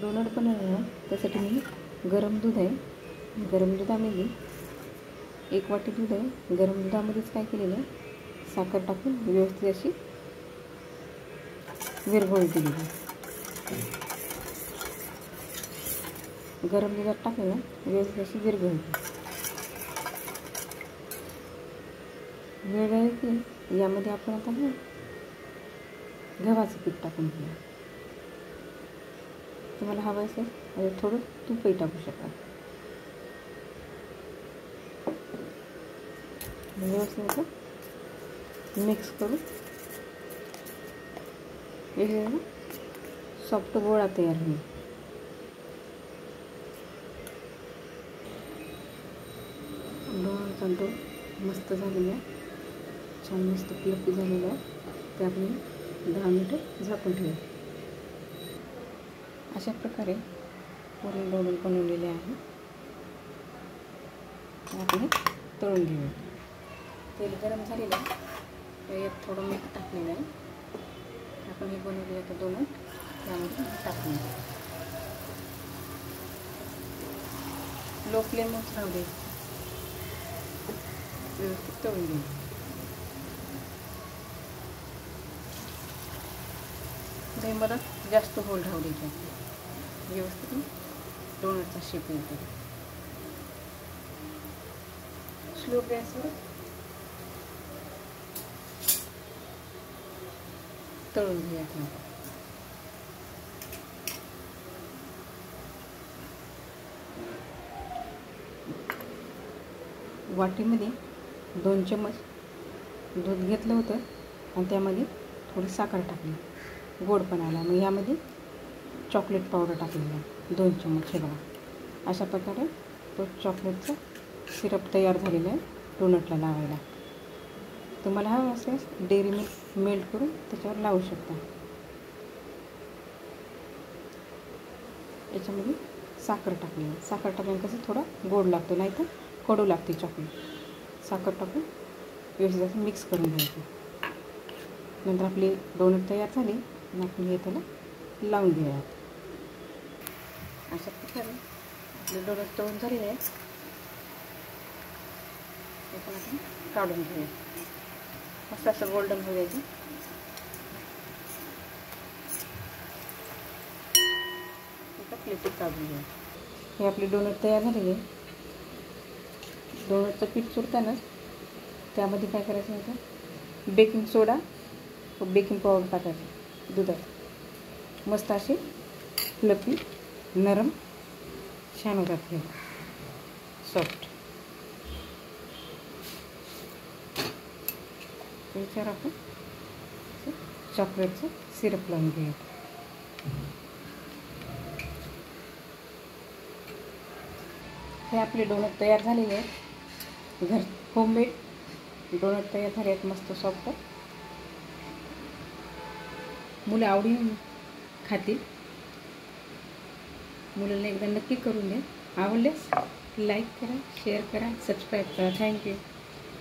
Doughnut बनवणार आहे त्यासाठी मी गरम दूध आहे, गरम दुधामध्ये 1 वाटी दूध आहे, गरम दुधामध्येच काय केलेलं आहे, साखर टाकून व्यवस्थित अशी विरघळून दिलेली. गरम दुधात टाकून व्यवस्थित अशी विरघळली. विरघळली की यामध्ये आपण आता गव्हाचं पीठ टाकून घेऊया. तुम्हाला हवं असेल थोडं तूपही टाकू शकता. व्यवस्थित मिक्स करून हे सॉफ्ट गोळा तयार होईल. डोनटचा डो मस्त झालेला आहे, छान मस्त फ्लफी झालेला आहे. ते आपण 10 मिनिटं झाकून ठेवू. अशा प्रकारे पूर्ण डोनट बनवलेले आहे. आपण तळून घेऊया. तेल गरम झालेलं आहे, यात थोडं मीठ टाकलेलं आहे. आपण हे बनवलेलं आहे डोनट त्यामध्ये टाकून लो फ्लेमच राहू दे, व्यवस्थित तळून घेऊ. मला जास्त होल राहू द्यायचे, व्यवस्थित डोनटचा शेप येतो. स्लो गॅसवर तळून घ्यायचं. वाटीमध्ये 2 चम्मच दूध घेतलं होतं आणि त्यामध्ये थोडी साखर टाकली गोडपणाला. मग यामध्ये चॉकलेट पावडर टाकलेला 2 चम्मच. हे बघा, अशा प्रकारे तो चॉकलेटचा सिरप तयार झालेला आहे डोनटला लावायला. तुम्हाला हवं असेल डेअरी मिल्क मेल्ट करून त्याच्यावर लावू शकता. याच्यामध्ये साखर टाकली. साखर टाकल्याने कसं थोडा गोड लागतो, नाही तर कडू लागते चॉकलेट. साखर टाकून व्यवस्थित मिक्स करून घ्यायचं. नंतर आपली डोनट तयार झाली आणि आपण हे त्याला लावून घेऊया. अशा प्रकारे आपले डोनट तळून झालेले आहे. हे पण आपण काढून घेऊया. मस्त असं गोल्डन होऊ द्यायचं. एका प्लेटीत काढून घेऊया. हे आपले डोनट तयार झालेले आहे. डोनटचं पीठ चुरताना त्यामध्ये काय करायचं होतं, बेकिंग सोडा व बेकिंग पावडर टाकायचं दुधात. मस्त असे फ्लफी नरम छान होतात, हे सॉफ्ट. त्याच्यावर आपण चॉकलेटचं सिरप लावून घेऊया. हे आपले डोनट तयार झालेले आहेत. घर होममेड डोनट तयार झाले आहेत, मस्त सॉफ्ट. मुलं आवडीने खातील. मुलांना एकदा नक्की करून द्या. आवडल्यास लाईक करा, शेअर करा, सबस्क्राईब करा. थँक्यू.